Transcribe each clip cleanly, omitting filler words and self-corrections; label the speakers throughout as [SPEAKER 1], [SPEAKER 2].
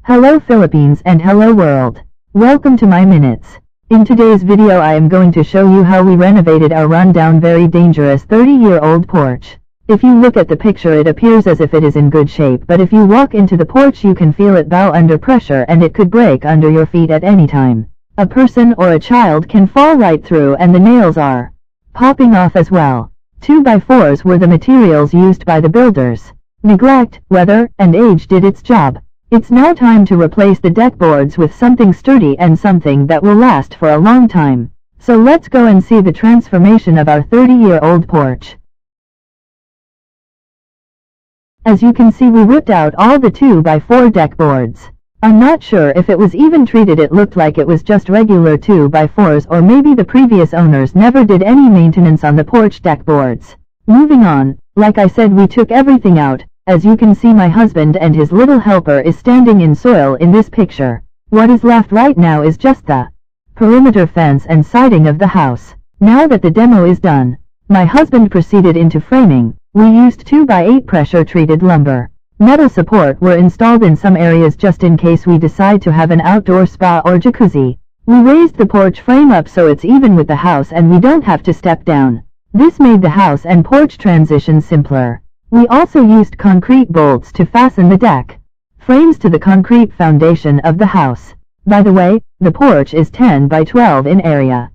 [SPEAKER 1] Hello Philippines and hello world. Welcome to my minutes. In today's video I am going to show you how we renovated our rundown very dangerous 30-year-old porch. If you look at the picture it appears as if it is in good shape, but if you walk into the porch you can feel it bow under pressure and it could break under your feet at any time. A person or a child can fall right through and the nails are popping off as well. 2x4s were the materials used by the builders. Neglect, weather, and age did its job. It's now time to replace the deck boards with something sturdy and something that will last for a long time. So let's go and see the transformation of our 30-year-old porch. As you can see we ripped out all the 2x4 deck boards. I'm not sure if it was even treated, it looked like it was just regular 2x4s, or maybe the previous owners never did any maintenance on the porch deck boards. Moving on, like I said, we took everything out. As you can see my husband and his little helper is standing in soil in this picture. What is left right now is just the perimeter fence and siding of the house. Now that the demo is done, my husband proceeded into framing. We used 2x8 pressure treated lumber. Metal support were installed in some areas just in case we decide to have an outdoor spa or jacuzzi. We raised the porch frame up so it's even with the house and we don't have to step down. This made the house and porch transition simpler. We also used concrete bolts to fasten the deck frames to the concrete foundation of the house. By the way, the porch is 10 by 12 in area.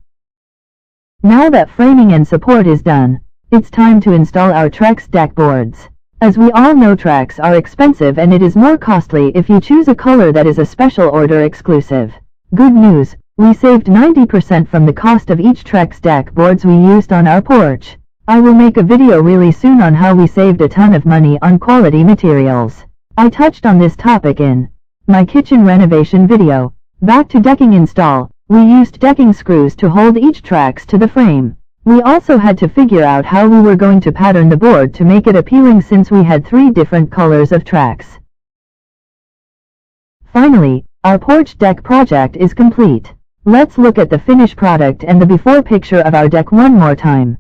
[SPEAKER 1] Now that framing and support is done, it's time to install our Trex deck boards. As we all know, Trex are expensive and it is more costly if you choose a color that is a special order exclusive. Good news, we saved 90% from the cost of each Trex deck boards we used on our porch. I will make a video really soon on how we saved a ton of money on quality materials. I touched on this topic in my kitchen renovation video. Back to decking install, we used decking screws to hold each Trex to the frame. We also had to figure out how we were going to pattern the board to make it appealing since we had 3 different colors of Trex. Finally, our porch deck project is complete. Let's look at the finished product and the before picture of our deck one more time.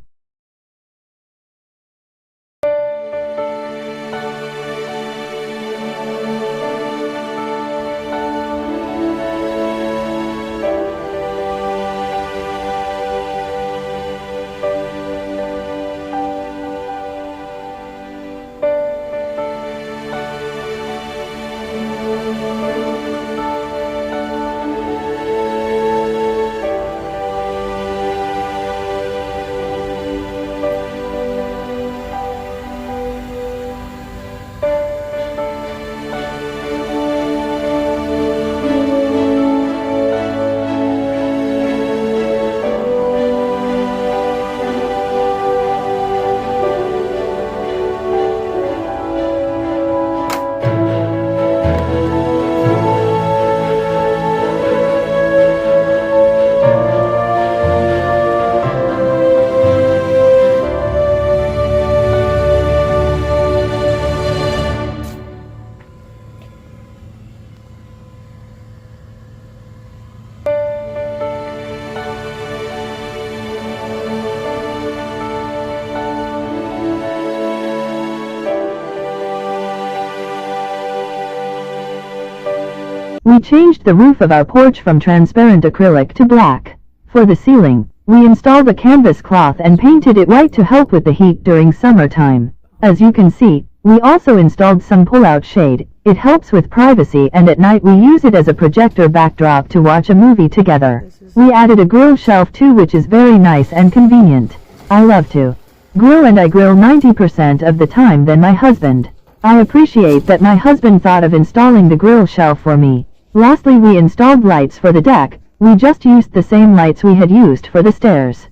[SPEAKER 1] We changed the roof of our porch from transparent acrylic to black. For the ceiling, we installed a canvas cloth and painted it white to help with the heat during summertime. As you can see, we also installed some pull-out shade. It helps with privacy and at night we use it as a projector backdrop to watch a movie together. We added a grill shelf too, which is very nice and convenient. I love to grill and I grill 90% of the time than my husband. I appreciate that my husband thought of installing the grill shelf for me. Lastly, we installed lights for the deck. We just used the same lights we had used for the stairs.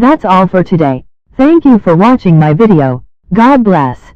[SPEAKER 1] That's all for today. Thank you for watching my video. God bless.